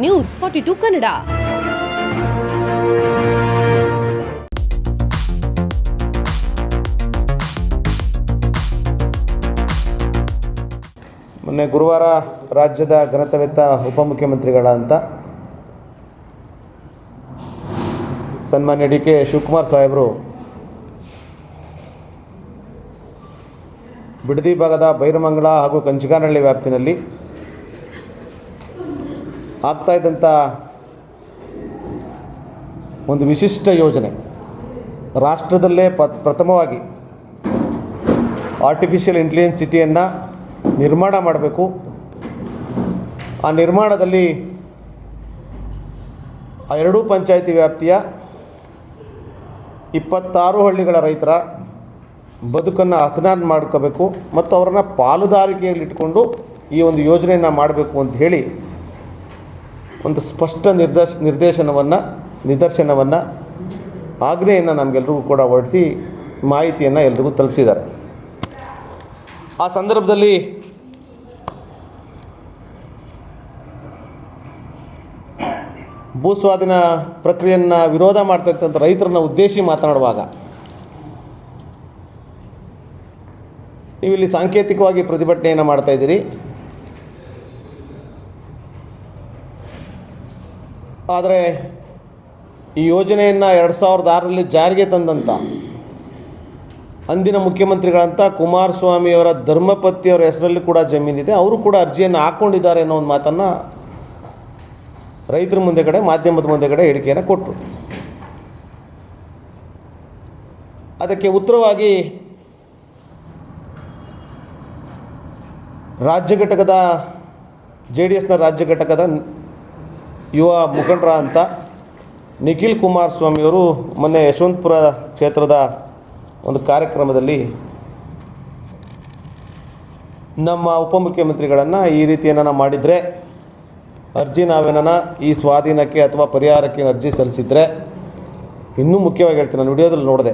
News 42 Kannada. ಮೊನ್ನೆ ಗುರುವಾರ ರಾಜ್ಯದ ಘನತೆವೆತ್ತ ಉಪಮುಖ್ಯಮಂತ್ರಿಗಳಂತ ಸನ್ಮಾನ್ಯ ಡಿ ಕೆ ಶಿವಕುಮಾರ್ ಸಾಹೇಬರು ಬಿಡದಿ ಭಾಗದ ಬೈರಮಂಗಲ ಹಾಗೂ ಕಂಚಿಗಾನಹಳ್ಳಿ ವ್ಯಾಪ್ತಿನಲ್ಲಿ ಆಗ್ತಾ ಇದ್ದಂಥ ಒಂದು ವಿಶಿಷ್ಟ ಯೋಜನೆ, ರಾಷ್ಟ್ರದಲ್ಲೇ ಪ್ರಥಮವಾಗಿ ಆರ್ಟಿಫಿಷಿಯಲ್ ಇಂಟೆಲಿಜೆನ್ಸ್ ಸಿಟಿಯನ್ನು ನಿರ್ಮಾಣ ಮಾಡಬೇಕು. ಆ ನಿರ್ಮಾಣದಲ್ಲಿ ಆ ಎರಡೂ ಪಂಚಾಯಿತಿ ವ್ಯಾಪ್ತಿಯ 26 ಹಳ್ಳಿಗಳ ರೈತರ ಬದುಕನ್ನು ಹಸನಾಗಿ ಮಾಡ್ಕೋಬೇಕು ಮತ್ತು ಅವರನ್ನು ಪಾಲುದಾರಿಕೆಯಲ್ಲಿಟ್ಕೊಂಡು ಈ ಒಂದು ಯೋಜನೆಯನ್ನು ಮಾಡಬೇಕು ಅಂತ ಹೇಳಿ ಒಂದು ಸ್ಪಷ್ಟ ನಿದರ್ಶನವನ್ನು ಆಜ್ಞೆಯನ್ನು ನಮಗೆಲ್ರಿಗೂ ಕೂಡ ಹೊರಡಿಸಿ ಮಾಹಿತಿಯನ್ನು ಎಲ್ರಿಗೂ ತಲುಪಿಸಿದ್ದಾರೆ. ಆ ಸಂದರ್ಭದಲ್ಲಿ ಭೂಸ್ವಾಧೀನ ಪ್ರಕ್ರಿಯೆಯನ್ನು ವಿರೋಧ ಮಾಡ್ತಾಯಿದ್ದಂಥ ರೈತರನ್ನು ಉದ್ದೇಶಿಸಿ ಮಾತನಾಡುವಾಗ ನೀವಿಲ್ಲಿ ಸಾಂಕೇತಿಕವಾಗಿ ಪ್ರತಿಭಟನೆಯನ್ನು ಮಾಡ್ತಾಯಿದ್ದೀರಿ, ಆದರೆ ಈ ಯೋಜನೆಯನ್ನು 2006ರಲ್ಲಿ ಜಾರಿಗೆ ತಂದಂಥ ಅಂದಿನ ಮುಖ್ಯಮಂತ್ರಿಗಳಂತ ಕುಮಾರಸ್ವಾಮಿಯವರ ಧರ್ಮಪತ್ನಿಯವರ ಹೆಸರಲ್ಲಿ ಕೂಡ ಜಮೀನಿದೆ, ಅವರು ಕೂಡ ಅರ್ಜಿಯನ್ನು ಹಾಕ್ಕೊಂಡಿದ್ದಾರೆ ಅನ್ನೋ ಒಂದು ಮಾತನ್ನು ರೈತರ ಮುಂದೆಗಡೆ, ಮಾಧ್ಯಮದ ಮುಂದೆಗಡೆ ಹೇಳಿಕೆಯನ್ನು ಕೊಟ್ಟರು. ಅದಕ್ಕೆ ಉತ್ತರವಾಗಿ ರಾಜ್ಯ ಘಟಕದ JDSನ ರಾಜ್ಯ ಘಟಕದ ಯುವ ಮುಖಂಡರ ಅಂತ ನಿಖಿಲ್ ಕುಮಾರಸ್ವಾಮಿಯವರು ಮೊನ್ನೆ ಯಶವಂತಪುರ ಕ್ಷೇತ್ರದ ಒಂದು ಕಾರ್ಯಕ್ರಮದಲ್ಲಿ ನಮ್ಮ ಉಪಮುಖ್ಯಮಂತ್ರಿಗಳನ್ನು ಈ ರೀತಿಯನ್ನು ಮಾಡಿದರೆ ಅರ್ಜಿ ನಾವೇನ ಈ ಸ್ವಾಧೀನಕ್ಕೆ ಅಥವಾ ಪರಿಹಾರಕ್ಕೆ ಅರ್ಜಿ ಸಲ್ಲಿಸಿದರೆ, ಇನ್ನೂ ಮುಖ್ಯವಾಗಿ ಹೇಳ್ತೀನಿ, ನಾನು ವಿಡಿಯೋದಲ್ಲಿ ನೋಡಿದೆ,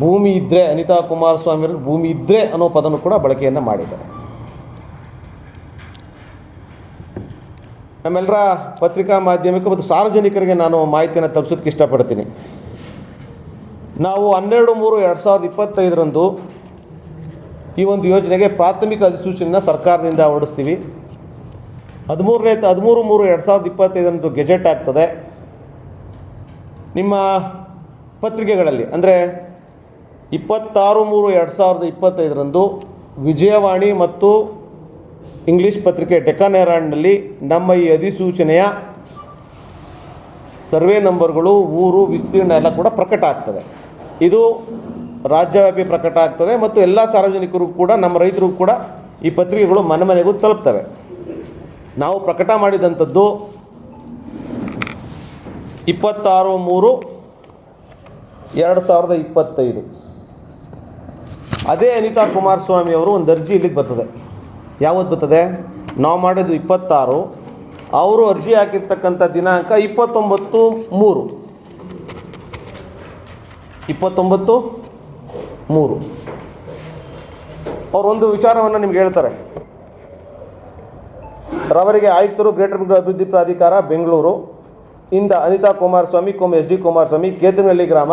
ಭೂಮಿ ಇದ್ದರೆ ಅನಿತಾ ಕುಮಾರಸ್ವಾಮಿಯವರು ಭೂಮಿ ಇದ್ದರೆ ಅನ್ನೋ ಪದನೂ ಕೂಡ ಬಳಕೆಯನ್ನು ಮಾಡಿದ್ದಾರೆ. ನಮ್ಮೆಲ್ಲರ ಪತ್ರಿಕಾ ಮಾಧ್ಯಮಕ್ಕೆ ಮತ್ತು ಸಾರ್ವಜನಿಕರಿಗೆ ನಾನು ಮಾಹಿತಿಯನ್ನು ತಲುಪಿಸೋದಕ್ಕೆ ಇಷ್ಟಪಡ್ತೀನಿ. ನಾವು 12/3/2025 ಈ ಒಂದು ಯೋಜನೆಗೆ ಪ್ರಾಥಮಿಕ ಅಧಿಸೂಚನೆಯನ್ನು ಸರ್ಕಾರದಿಂದ ಹೊರಡಿಸ್ತೀವಿ. 13/3/2025 ಗೆಜೆಟ್ ಆಗ್ತದೆ. ನಿಮ್ಮ ಪತ್ರಿಕೆಗಳಲ್ಲಿ ಅಂದರೆ 26/3/2025 ವಿಜಯವಾಣಿ ಮತ್ತು ಇಂಗ್ಲೀಷ್ ಪತ್ರಿಕೆ ಡೆಕ್ಕನ್ ಹೆರಾಲ್ಡ್ನಲ್ಲಿ ನಮ್ಮ ಈ ಅಧಿಸೂಚನೆಯ ಸರ್ವೆ ನಂಬರ್ಗಳು, ಊರು, ವಿಸ್ತೀರ್ಣ ಎಲ್ಲ ಕೂಡ ಪ್ರಕಟ ಆಗ್ತದೆ. ಇದು ರಾಜ್ಯವ್ಯಾಪಿ ಪ್ರಕಟ ಆಗ್ತದೆ ಮತ್ತು ಎಲ್ಲ ಸಾರ್ವಜನಿಕರು ಕೂಡ, ನಮ್ಮ ರೈತರು ಕೂಡ ಈ ಪತ್ರಿಕೆಗಳು ಮನೆ ಮನೆಗೂ ತಲುಪ್ತವೆ. ನಾವು ಪ್ರಕಟ ಮಾಡಿದಂಥದ್ದು 26/3/2025. ಅದೇ ಅನಿತಾ ಕುಮಾರಸ್ವಾಮಿ ಅವರು ಒಂದು ಅರ್ಜಿ ಇಲ್ಲಿಗೆ ಬರ್ತದೆ. ಯಾವತ್ತು ಬರ್ತದೆ? ನಾವು ಮಾಡಿದ್ದು 26, ಅವರು ಅರ್ಜಿ ಹಾಕಿರ್ತಕ್ಕಂಥ ದಿನಾಂಕ 29/3. ಅವರೊಂದು ವಿಚಾರವನ್ನು ನಿಮ್ಗೆ ಹೇಳ್ತಾರೆ. ರವರಿಗೆ ಆಯುಕ್ತರು, ಗ್ರೇಟರ್ ಬೆಂಗಳೂರು ಅಭಿವೃದ್ಧಿ ಪ್ರಾಧಿಕಾರ ಬೆಂಗಳೂರು ಇಂದ ಅನಿತಾ ಕುಮಾರಸ್ವಾಮಿ SD ಕುಮಾರಸ್ವಾಮಿ, ಕೇತನಹಳ್ಳಿ ಗ್ರಾಮ,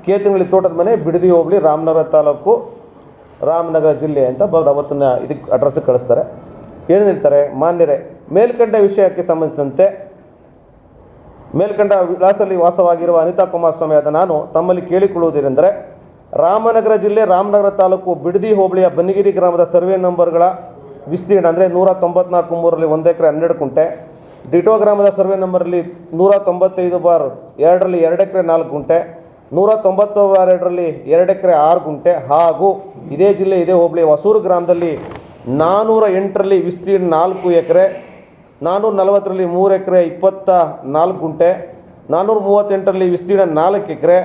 ಕೇತನಹಳ್ಳಿ ತೋಟದ ಮನೆ, ಬಿಡದಿ ಹೋಬಳಿ, ರಾಮನಗರ ತಾಲೂಕು, ರಾಮನಗರ ಜಿಲ್ಲೆ ಅಂತ ಅವತ್ತನ್ನು ಇದಕ್ಕೆ ಅಡ್ರೆಸ್ಗೆ ಕಳಿಸ್ತಾರೆ. ಏನು ಹೇಳ್ತಾರೆ? ಮಾನ್ಯರೇ, ಮೇಲ್ಕಂಡ ವಿಷಯಕ್ಕೆ ಸಂಬಂಧಿಸಿದಂತೆ ಮೇಲ್ಕಂಡ ವಿಳಾಸದಲ್ಲಿ ವಾಸವಾಗಿರುವ ಅನಿತಾ ಕುಮಾರಸ್ವಾಮಿ ಆದ ನಾನು ತಮ್ಮಲ್ಲಿ ಕೇಳಿಕೊಳ್ಳುವುದೇನೆಂದರೆ, ರಾಮನಗರ ಜಿಲ್ಲೆ, ರಾಮನಗರ ತಾಲೂಕು, ಬಿಡದಿ ಹೋಬಳಿಯ ಬನ್ನಿಗಿರಿ ಗ್ರಾಮದ ಸರ್ವೆ ನಂಬರ್ಗಳ ವಿಸ್ತೀರ್ಣ ಅಂದರೆ 194/3ರಲ್ಲಿ 1 ಎಕರೆ 12 ಗುಂಟೆ, ಡಿಟೋ ಗ್ರಾಮದ ಸರ್ವೆ ನಂಬರಲ್ಲಿ 195/2ರಲ್ಲಿ 2 ಎಕರೆ 4 ಗುಂಟೆ, 190/2ರಲ್ಲಿ 2 ಎಕರೆ 6 ಗುಂಟೆ ಹಾಗೂ ಇದೇ ಜಿಲ್ಲೆ ಇದೇ ಹೋಬಳಿ ಹೊಸೂರು ಗ್ರಾಮದಲ್ಲಿ 408ರಲ್ಲಿ ವಿಸ್ತೀರ್ಣ 4 ಎಕರೆ, 440ರಲ್ಲಿ 3 ಎಕರೆ 24 ಗುಂಟೆ, 438ರಲ್ಲಿ ವಿಸ್ತೀರ್ಣ 4 ಎಕರೆ,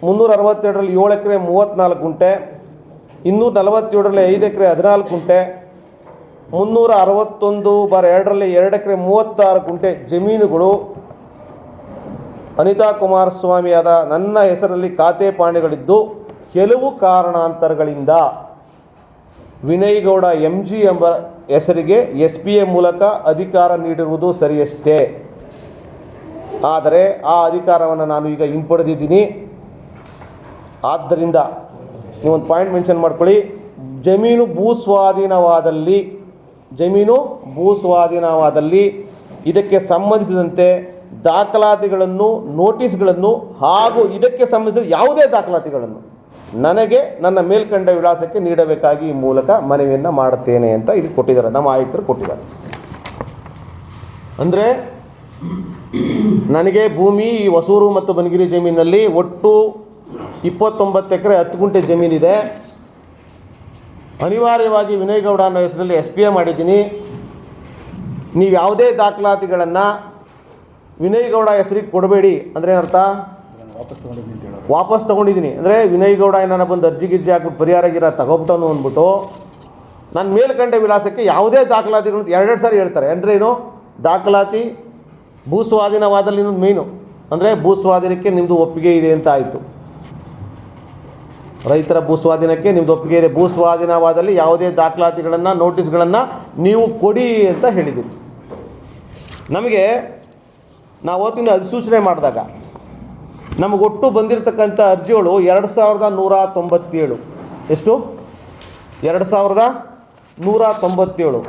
362ರಲ್ಲಿ 7 ಎಕರೆ 34 ಗುಂಟೆ, 247ರಲ್ಲಿ 5 ಎಕರೆ 14 ಗುಂಟೆ, 361/2ರಲ್ಲಿ 2 ಎಕರೆ 36 ಗುಂಟೆ ಜಮೀನುಗಳು ಅನಿತಾ ಕುಮಾರಸ್ವಾಮಿಯಾದ ನನ್ನ ಹೆಸರಲ್ಲಿ ಖಾತೆ ಪಾಣಿಗಳಿದ್ದು ಕೆಲವು ಕಾರಣಾಂತರಗಳಿಂದ ವಿನಯ್ ಗೌಡ MG ಎಂಬ ಹೆಸರಿಗೆ SPA ಮೂಲಕ ಅಧಿಕಾರ ನೀಡಿರುವುದು ಸರಿಯಷ್ಟೇ. ಆದರೆ ಆ ಅಧಿಕಾರವನ್ನು ನಾನು ಈಗ ಹಿಂಪಡೆದಿದ್ದೀನಿ. ಆದ್ದರಿಂದ ನೀವೊಂದು ಪಾಯಿಂಟ್ ಮೆನ್ಷನ್ ಮಾಡ್ಕೊಳ್ಳಿ, ಜಮೀನು ಭೂಸ್ವಾಧೀನವಾದಲ್ಲಿ ಇದಕ್ಕೆ ಸಂಬಂಧಿಸಿದಂತೆ ದಾಖಲಾತಿಗಳನ್ನು, ನೋಟಿಸ್ಗಳನ್ನು ಹಾಗೂ ಇದಕ್ಕೆ ಸಂಬಂಧಿಸಿದ ಯಾವುದೇ ದಾಖಲಾತಿಗಳನ್ನು ನನಗೆ ನನ್ನ ಮೇಲ್ಕಂಡ ವಿಳಾಸಕ್ಕೆ ನೀಡಬೇಕಾಗಿ ಈ ಮೂಲಕ ಮನವಿಯನ್ನು ಮಾಡುತ್ತೇನೆ ಅಂತ ಇಲ್ಲಿ ಕೊಟ್ಟಿದ್ದಾರೆ, ನಮ್ಮ ಆಯುಕ್ತರು ಕೊಟ್ಟಿದ್ದಾರೆ. ಅಂದರೆ ನನಗೆ ಭೂಮಿ ಈ ಹೊಸೂರು ಮತ್ತು ಬನಗಿರಿ ಜಮೀನಲ್ಲಿ ಒಟ್ಟು 29 ಎಕರೆ 10 ಗುಂಟೆ ಜಮೀನಿದೆ. ಅನಿವಾರ್ಯವಾಗಿ ವಿನಯ್ ಗೌಡ ಅನ್ನೋ ಹೆಸರಲ್ಲಿ SPA ಮಾಡಿದ್ದೀನಿ. ನೀವು ಯಾವುದೇ ದಾಖಲಾತಿಗಳನ್ನು ವಿನಯ್ ಗೌಡ ಹೆಸರಿಗೆ ಕೊಡಬೇಡಿ. ಅಂದರೆ ಏನರ್ಥ? ವಾಪಸ್ ತೊಗೊಂಡಿದ್ದೀನಿ ಅಂದರೆ ವಿನಯ್ ಗೌಡ ಏನಾರ ಬಂದು ಅರ್ಜಿ ಹಾಕ್ಬಿಟ್ಟು ಪರಿಹಾರ ತಗೊಬಿಟ್ಟನು ಅಂದ್ಬಿಟ್ಟು ನನ್ನ ಮೇಲ್ಕಂಡ ವಿಳಾಸಕ್ಕೆ ಯಾವುದೇ ದಾಖಲಾತಿಗಳು 2 ಸಾರಿ ಹೇಳ್ತಾರೆ. ಅಂದರೆ ಏನು? ದಾಖಲಾತಿ ಭೂಸ್ವಾಧೀನವಾದಲ್ಲಿ ಇನ್ನೊಂದು ಮೇಯ್ನು ಅಂದರೆ ಭೂಸ್ವಾಧೀನಕ್ಕೆ ನಿಮ್ಮದು ಒಪ್ಪಿಗೆ ಇದೆ ಅಂತ ಆಯಿತು. ರೈತರ ಭೂಸ್ವಾಧೀನಕ್ಕೆ ನಿಮ್ಮದು ಒಪ್ಪಿಗೆ ಇದೆ. ಭೂಸ್ವಾಧೀನವಾದಲ್ಲಿ ಯಾವುದೇ ದಾಖಲಾತಿಗಳನ್ನು, ನೋಟಿಸ್ಗಳನ್ನು ನೀವು ಕೊಡಿ ಅಂತ ಹೇಳಿದ್ದೀವಿ. ನಮಗೆ ನಾವು ಅವತ್ತಿಂದ ಅಧಿಸೂಚನೆ ಮಾಡಿದಾಗ ನಮಗೊಟ್ಟು ಬಂದಿರತಕ್ಕಂಥ ಅರ್ಜಿಗಳು 2197. ಎಷ್ಟು? 2197.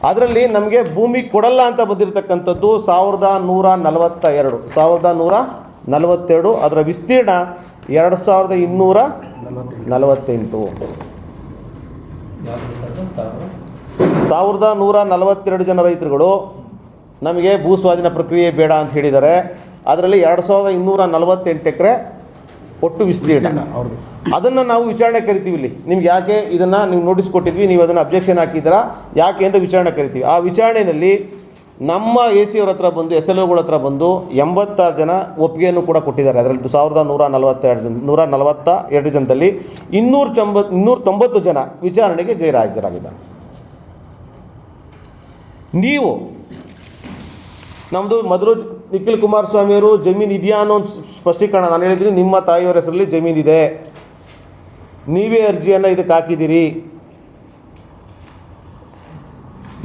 ಅದರಲ್ಲಿ ನಮಗೆ ಭೂಮಿ ಕೊಡಲ್ಲ ಅಂತ ಬಂದಿರತಕ್ಕಂಥದ್ದು 1142. ಅದರ ವಿಸ್ತೀರ್ಣ 2248. 1142 ಜನ ರೈತರುಗಳು ನಮಗೆ ಭೂಸ್ವಾಧೀನ ಪ್ರಕ್ರಿಯೆ ಬೇಡ ಅಂತ ಹೇಳಿದ್ದಾರೆ. ಅದರಲ್ಲಿ 2248 ಎಕರೆ ಒಟ್ಟು ವಿಸ್ತೀರ್ಣ. ಅದನ್ನು ನಾವು ವಿಚಾರಣೆ ಕರಿತೀವಿ. ಇಲ್ಲಿ ನಿಮ್ಗೆ ಯಾಕೆ ಇದನ್ನು ನೀವು ನೋಟಿಸ್ ಕೊಟ್ಟಿದ್ವಿ, ನೀವು ಅದನ್ನು ಅಬ್ಜೆಕ್ಷನ್ ಹಾಕಿದ್ದೀರಾ ಯಾಕೆ ಅಂತ ವಿಚಾರಣೆ ಕರಿತೀವಿ. ಆ ವಿಚಾರಣೆಯಲ್ಲಿ ನಮ್ಮ AC ಅವ್ರ ಹತ್ರ ಬಂದು, SLOಗಳ ಹತ್ರ ಬಂದು 86 ಜನ ಒಪ್ಪಿಗೆಯನ್ನು ಕೂಡ ಕೊಟ್ಟಿದ್ದಾರೆ. ಅದರಲ್ಲಿ 1142 ಜನದಲ್ಲಿ 290 ಜನ ವಿಚಾರಣೆಗೆ ಗೈರುಹಾಜರಾಗಿದ್ದಾರೆ. ನೀವು ನಮ್ಮದು ಮೊದಲು ನಿಖಿಲ್ ಕುಮಾರಸ್ವಾಮಿಯವರು ಜಮೀನು ಇದೆಯಾ ಅನ್ನೋ ಒಂದು ಸ್ಪಷ್ಟೀಕರಣ ನಾನು ಹೇಳಿದ್ದೀನಿ. ನಿಮ್ಮ ತಾಯಿಯವರ ಹೆಸರಲ್ಲಿ ಜಮೀನಿದೆ, ನೀವೇ ಅರ್ಜಿಯನ್ನು ಇದಕ್ಕೆ ಹಾಕಿದ್ದೀರಿ.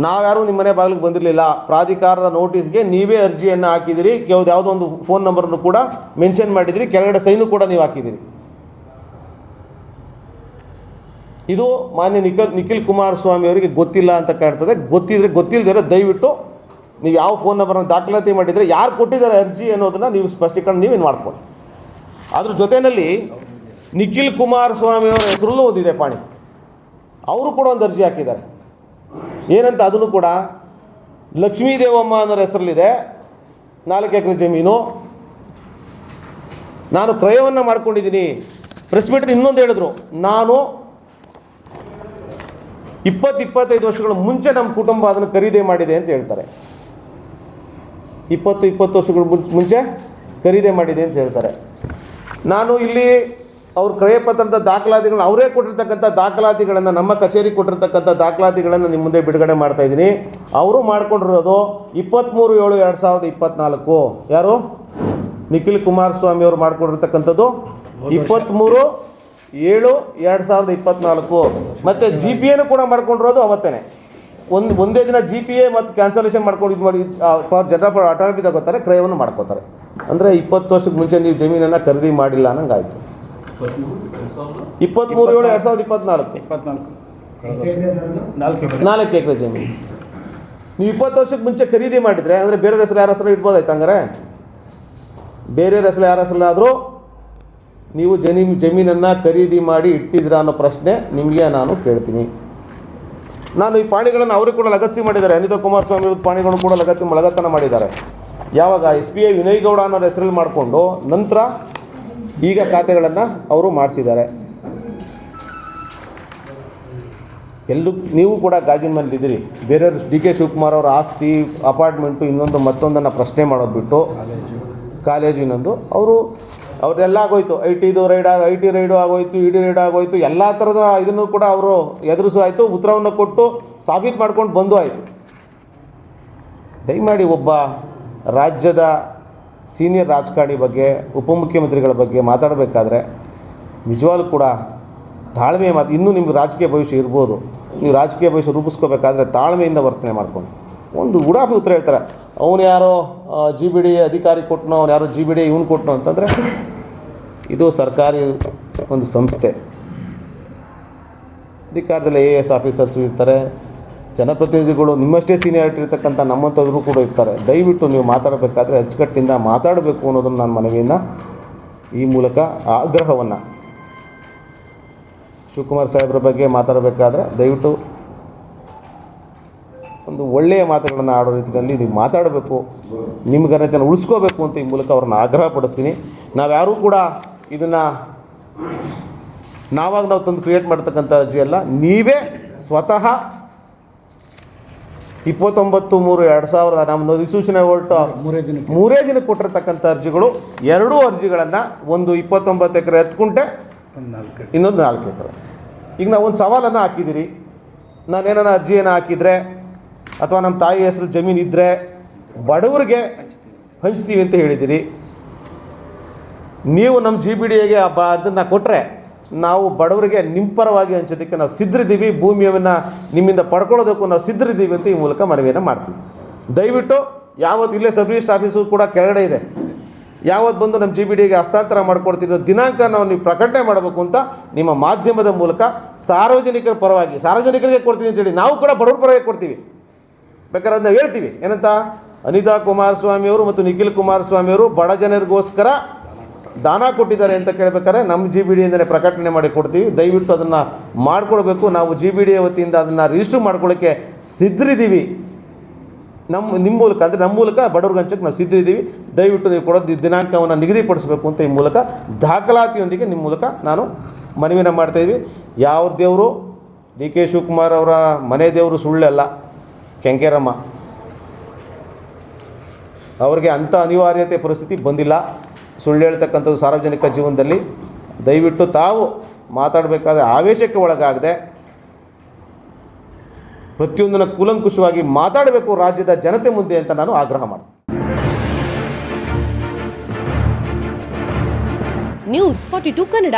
ನಾವ್ಯಾರೂ ನಿಮ್ಮ ಮನೆ ಬಾಗಿಲಿಗೆ ಬಂದಿರಲಿಲ್ಲ. ಪ್ರಾಧಿಕಾರದ ನೋಟಿಸ್ಗೆ ನೀವೇ ಅರ್ಜಿಯನ್ನು ಹಾಕಿದ್ದೀರಿ. ಯಾವುದೋ ಒಂದು ಫೋನ್ ನಂಬರನ್ನು ಕೂಡ ಮೆನ್ಷನ್ ಮಾಡಿದಿರಿ, ಕೆಳಗಡೆ ಸೈನು ಕೂಡ ನೀವು ಹಾಕಿದ್ದೀರಿ. ಇದು ಮಾನ್ಯ ನಿಖಿಲ್ ಕುಮಾರಸ್ವಾಮಿ ಅವರಿಗೆ ಗೊತ್ತಿಲ್ಲ ಅಂತ ಕಾಣ್ತದೆ. ಗೊತ್ತಿಲ್ಲದಿರೋ ದಯವಿಟ್ಟು ನೀವು ಯಾವ ಫೋನ್ ನಂಬರನ್ನು ದಾಖಲಾತಿ ಮಾಡಿದರೆ, ಯಾರು ಕೊಟ್ಟಿದ್ದಾರೆ ಅರ್ಜಿ ಅನ್ನೋದನ್ನು ನೀವು ಸ್ಪಷ್ಟೀಕರಣ ನೀವೇನು ಮಾಡ್ಕೊಳ್ಳಿ. ಅದ್ರ ಜೊತೆಯಲ್ಲಿ ನಿಖಿಲ್ ಕುಮಾರಸ್ವಾಮಿ ಅವರ ಹೆಸರಲ್ಲೂ ಒಂದಿದೆ ಪಾಣಿ. ಅವರು ಕೂಡ ಒಂದು ಅರ್ಜಿ ಹಾಕಿದ್ದಾರೆ. ಏನಂತ? ಅದನ್ನು ಕೂಡ ಲಕ್ಷ್ಮೀ ದೇವಮ್ಮ ಅನ್ನೋರ ಹೆಸರಲ್ಲಿದೆ, 4 ಎಕರೆ ಜಮೀನು. ನಾನು ಕ್ರಯವನ್ನು ಮಾಡ್ಕೊಂಡಿದ್ದೀನಿ. ಪ್ರೆಸ್ ಮೀಟರ್ ಇನ್ನೊಂದು ಹೇಳಿದ್ರು, ನಾನು 20-25 ವರ್ಷಗಳ ಮುಂಚೆ ನಮ್ಮ ಕುಟುಂಬ ಅದನ್ನು ಖರೀದಿ ಮಾಡಿದೆ ಅಂತ ಹೇಳ್ತಾರೆ. 20 ವರ್ಷಗಳ ಮುಂಚೆ ಖರೀದಿ ಮಾಡಿದೆ ಅಂತ ಹೇಳ್ತಾರೆ. ನಾನು ಇಲ್ಲಿ ಅವ್ರ ಕ್ರಯಪತ್ರದ ದಾಖಲಾತಿಗಳನ್ನ, ಅವರೇ ಕೊಟ್ಟಿರ್ತಕ್ಕಂಥ ದಾಖಲಾತಿಗಳನ್ನು, ನಮ್ಮ ಕಚೇರಿ ಕೊಟ್ಟಿರ್ತಕ್ಕಂಥ ದಾಖಲಾತಿಗಳನ್ನು ನಿಮ್ಮ ಮುಂದೆ ಬಿಡುಗಡೆ ಮಾಡ್ತಾಯಿದ್ದೀನಿ. ಅವರು ಮಾಡ್ಕೊಂಡಿರೋದು 23/7/2024. ಯಾರು? ನಿಖಿಲ್ ಕುಮಾರಸ್ವಾಮಿ ಅವರು ಮಾಡ್ಕೊಂಡಿರ್ತಕ್ಕಂಥದ್ದು 23/7/2024. ಮತ್ತು GPAನು ಕೂಡ ಮಾಡ್ಕೊಂಡಿರೋದು ಅವತ್ತೇ. ಒಂದೇ ದಿನ GPA ಮತ್ತು ಕ್ಯಾನ್ಸಲೇಷನ್ ಮಾಡ್ಕೊಂಡು ಇದು ಮಾಡಿ ಜನರಲ್ ಫಾರ್ ಅಟಾನಮಿ ತಗೋತಾರೆ, ಕ್ರಯವನ್ನು ಮಾಡ್ಕೋತಾರೆ. ಅಂದರೆ 20 ವರ್ಷಕ್ಕೆ ಮುಂಚೆ ನೀವು ಜಮೀನನ್ನು ಖರೀದಿ ಮಾಡಿಲ್ಲ ಅನ್ನಂಗೆ ಆಯಿತು. 23/7/2024 4 ಎಕರೆ ಜಮೀನು ನೀವು 20 ವರ್ಷಕ್ಕೆ ಮುಂಚೆ ಖರೀದಿ ಮಾಡಿದರೆ, ಅಂದರೆ ಬೇರೆಯವ್ರ ಹೆಸರು ಯಾರ ಹೆಸರು ಇಡ್ಬೋದಾಯ್ತು. ಹಂಗಾರೆ ಬೇರೆಯವ್ರ ಹೆಸರು ಯಾರ ಹೆಸರಾದರೂ ನೀವು ಜಮೀನನ್ನು ಖರೀದಿ ಮಾಡಿ ಇಟ್ಟಿದ್ದೀರಾ ಅನ್ನೋ ಪ್ರಶ್ನೆ ನಿಮಗೆ ನಾನು ಕೇಳ್ತೀನಿ. ನಾನು ಈ ಪಾಣಿಗಳನ್ನು ಅವ್ರಿಗೆ ಕೂಡ ಲಗತ್ತಿ ಮಾಡಿದ್ದಾರೆ. ಅನಿತಾ ಕುಮಾರಸ್ವಾಮಿ ವಿರುದ್ಧ ಪಾಣಿಗಳನ್ನು ಕೂಡ ಲಗತ್ತನ ಮಾಡಿದ್ದಾರೆ. ಯಾವಾಗ? SPA ವಿನಯ್ ಗೌಡ ಅನ್ನೋರ ಹೆಸರಲ್ಲಿ ಮಾಡಿಕೊಂಡು ನಂತರ ಈಗ ಖಾತೆಗಳನ್ನು ಅವರು ಮಾಡಿಸಿದ್ದಾರೆ. ನೀವು ಕೂಡ ಗಾಜಿನ ಮನೇಲಿದ್ದೀರಿ. ಬೇರೆಯವರು DK ಶಿವಕುಮಾರ್ ಅವರ ಆಸ್ತಿ, ಅಪಾರ್ಟ್ಮೆಂಟು, ಇನ್ನೊಂದು ಮತ್ತೊಂದನ್ನು ಪ್ರಶ್ನೆ ಮಾಡೋದು ಬಿಟ್ಟು, ಕಾಲೇಜು ಇನ್ನೊಂದು, ಅವರೆಲ್ಲ ಆಗೋಯ್ತು. IT ರೈಡು ಆಗೋಯ್ತು, ED ರೈಡು ಆಗೋಯ್ತು. ಎಲ್ಲ ಥರದ ಇದನ್ನು ಕೂಡ ಅವರು ಎದುರಿಸು ಆಯಿತು, ಉತ್ತರವನ್ನು ಕೊಟ್ಟು ಸಾಬೀತು ಮಾಡ್ಕೊಂಡು ಬಂದು ಆಯಿತು. ದಯಮಾಡಿ ಒಬ್ಬ ರಾಜ್ಯದ ಸೀನಿಯರ್ ರಾಜಕಾರಣಿ ಬಗ್ಗೆ, ಉಪಮುಖ್ಯಮಂತ್ರಿಗಳ ಬಗ್ಗೆ ಮಾತಾಡಬೇಕಾದ್ರೆ ನಿಜವಾಗ್ಲೂ ಕೂಡ ತಾಳ್ಮೆ ಇನ್ನೂ ನಿಮ್ಗೆ ರಾಜಕೀಯ ಭವಿಷ್ಯ ಇರ್ಬೋದು. ನೀವು ರಾಜಕೀಯ ಭವಿಷ್ಯ ರೂಪಿಸ್ಕೋಬೇಕಾದ್ರೆ ತಾಳ್ಮೆಯಿಂದ ವರ್ತನೆ ಮಾಡ್ಕೊಂಡು ಒಂದು ಉಡಾಫಿ ಉತ್ತರ ಹೇಳ್ತಾರೆ. ಅವನು ಯಾರೋ GBD ಅಧಿಕಾರಿ ಕೊಟ್ಟನೋ, ಅವ್ನು ಯಾರೋ GBD ಇವನು ಕೊಟ್ಟನೋ ಅಂತಂದರೆ ಇದು ಸರ್ಕಾರಿ ಒಂದು ಸಂಸ್ಥೆ. ಅಧಿಕಾರದಲ್ಲಿ AS ಆಫೀಸರ್ಸು ಇರ್ತಾರೆ, ಜನಪ್ರತಿನಿಧಿಗಳು ನಿಮ್ಮಷ್ಟೇ ಸೀನಿಯಾರಿಟಿ ಇರ್ತಕ್ಕಂಥ ನಮ್ಮಂಥವ್ರು ಕೂಡ ಇರ್ತಾರೆ. ದಯವಿಟ್ಟು ನೀವು ಮಾತಾಡಬೇಕಾದ್ರೆ ಅಚ್ಚುಕಟ್ಟಿಂದ ಮಾತಾಡಬೇಕು ಅನ್ನೋದನ್ನು ನಾನು ಮನವಿಯನ್ನು ಈ ಮೂಲಕ ಆಗ್ರಹವನ್ನು ಶಿವಕುಮಾರ್ ಸಾಹೇಬ್ರ ಬಗ್ಗೆ ಮಾತಾಡಬೇಕಾದ್ರೆ ದಯವಿಟ್ಟು ಒಂದು ಒಳ್ಳೆಯ ಮಾತುಗಳನ್ನು ಆಡೋ ರೀತಿಯಲ್ಲಿ ನೀವು ಮಾತಾಡಬೇಕು, ನಿಮ್ಮ ಘನತೆಯನ್ನು ಉಳಿಸ್ಕೋಬೇಕು ಅಂತ ಈ ಮೂಲಕ ಅವ್ರನ್ನ ಆಗ್ರಹ ಪಡಿಸ್ತೀನಿ. ನಾವ್ಯಾರೂ ಕೂಡ ಇದನ್ನು ನಾವು ತಂದು ಕ್ರಿಯೇಟ್ ಮಾಡ್ತಕ್ಕಂಥ ಅರ್ಜಿ ಅಲ್ಲ, ನೀವೇ ಸ್ವತಃ 29/3/2000 ನಮ್ಮ ಅಧಿಸೂಚನೆ ಹೊರಟು ಮೂರೇ ದಿನಕ್ಕೆ ಕೊಟ್ಟಿರ್ತಕ್ಕಂಥ ಅರ್ಜಿಗಳು, 2 ಅರ್ಜಿಗಳನ್ನು, ಒಂದು 29 ಎಕರೆ 10 ಗುಂಟೆ, ಇನ್ನೊಂದು 4 ಎಕರೆ. ಈಗ ನಾವು ಒಂದು ಸವಾಲನ್ನು ಹಾಕಿದ್ದೀರಿ, ನಾನೇನಾನ ಅರ್ಜಿಯನ್ನು ಹಾಕಿದರೆ ಅಥವಾ ನಮ್ಮ ತಾಯಿ ಹೆಸರು ಜಮೀನು ಇದ್ದರೆ ಬಡವರಿಗೆ ಹಂಚ್ತೀವಿ ಅಂತ ಹೇಳಿದ್ದೀರಿ. ನೀವು ನಮ್ಮ GBDಗೆ ಅದನ್ನು ಕೊಟ್ಟರೆ ನಾವು ಬಡವರಿಗೆ ನಿಮ್ಮ ಪರವಾಗಿ ಹಂಚೋದಕ್ಕೆ ನಾವು ಸಿದ್ಧರಿದ್ದೀವಿ, ಭೂಮಿಯನ್ನು ನಿಮ್ಮಿಂದ ಪಡ್ಕೊಳ್ಳೋದಕ್ಕೂ ನಾವು ಸಿದ್ಧರಿದ್ದೀವಿ ಅಂತ ಈ ಮೂಲಕ ಮನವಿಯನ್ನು ಮಾಡ್ತೀವಿ. ದಯವಿಟ್ಟು ಯಾವತ್ತು ಇಲ್ಲೇ ಸಬ್ ರಿಜಿಸ್ಟ್ರ್ ಆಫೀಸು ಕೂಡ ಕೆಳಗಡೆ ಇದೆ, ಯಾವತ್ತು ಬಂದು ನಮ್ಮ GBDಗೆ ಹಸ್ತಾಂತರ ಮಾಡ್ಕೊಡ್ತಿರೋ ದಿನಾಂಕ ನೀವು ಪ್ರಕಟಣೆ ಮಾಡಬೇಕು ಅಂತ ನಿಮ್ಮ ಮಾಧ್ಯಮದ ಮೂಲಕ ಸಾರ್ವಜನಿಕರ ಪರವಾಗಿ, ಸಾರ್ವಜನಿಕರಿಗೆ ಕೊಡ್ತೀವಿ ಅಂತೇಳಿ ನಾವು ಕೂಡ ಬಡವ್ರ ಪರವಾಗಿ ಕೊಡ್ತೀವಿ. ಬೇಕಾದ್ರೆ ಅದನ್ನ ಹೇಳ್ತೀವಿ ಏನಂತ, ಅನಿತಾ ಕುಮಾರಸ್ವಾಮಿಯವರು ಮತ್ತು ನಿಖಿಲ್ ಕುಮಾರಸ್ವಾಮಿಯವರು ಬಡ ಜನರಿಗೋಸ್ಕರ ದಾನ ಕೊಟ್ಟಿದ್ದಾರೆ ಅಂತ ಕೇಳಬೇಕಾದ್ರೆ ನಮ್ಮ GBDಯಿಂದಲೇ ಪ್ರಕಟಣೆ ಮಾಡಿ ಕೊಡ್ತೀವಿ. ದಯವಿಟ್ಟು ಅದನ್ನು ಮಾಡಿಕೊಡ್ಬೇಕು. ನಾವು GBD ವತಿಯಿಂದ ಅದನ್ನು ರಿಜಿಸ್ಟರ್ ಮಾಡ್ಕೊಳ್ಳೋಕ್ಕೆ ಸಿದ್ಧರಿದ್ದೀವಿ. ನಿಮ್ಮ ಮೂಲಕ ಅಂದರೆ ನಮ್ಮ ಮೂಲಕ ಬಡವ್ರಿಗೆ ಹಂಚೋಕ್ಕೆ ನಾವು ಸಿದ್ಧರಿದ್ದೀವಿ. ದಯವಿಟ್ಟು ನೀವು ಕೊಡೋದು ದಿನಾಂಕವನ್ನು ನಿಗದಿಪಡಿಸಬೇಕು ಅಂತ ಈ ಮೂಲಕ ದಾಖಲಾತಿಯೊಂದಿಗೆ ನಿಮ್ಮ ಮೂಲಕ ನಾನು ಮನವಿನ ಮಾಡ್ತಾಯಿದ್ವಿ. ಯಾವ ದೇವರು DK ಶಿವಕುಮಾರ್ ಅವರ ಮನೆ ದೇವರು ಸುಳ್ಳಲ್ಲ, ಕೆಂಕೇರಮ್ಮ. ಅವ್ರಿಗೆ ಅಂಥ ಅನಿವಾರ್ಯತೆ ಪರಿಸ್ಥಿತಿ ಬಂದಿಲ್ಲ ಸುಳ್ಳು ಹೇಳ್ತಕ್ಕಂಥದ್ದು ಸಾರ್ವಜನಿಕ ಜೀವನದಲ್ಲಿ. ದಯವಿಟ್ಟು ತಾವು ಮಾತಾಡಬೇಕಾದ್ರೆ ಆವೇಶಕ್ಕೆ ಒಳಗಾಗದೆ ಪ್ರತಿಯೊಂದನ್ನು ಕೂಲಂಕುಷವಾಗಿ ಮಾತಾಡಬೇಕು ರಾಜ್ಯದ ಜನತೆ ಮುಂದೆ ಅಂತ ನಾನು ಆಗ್ರಹ ಮಾಡ್ತೀನಿ. ನ್ಯೂಸ್ 42 ಕನ್ನಡ.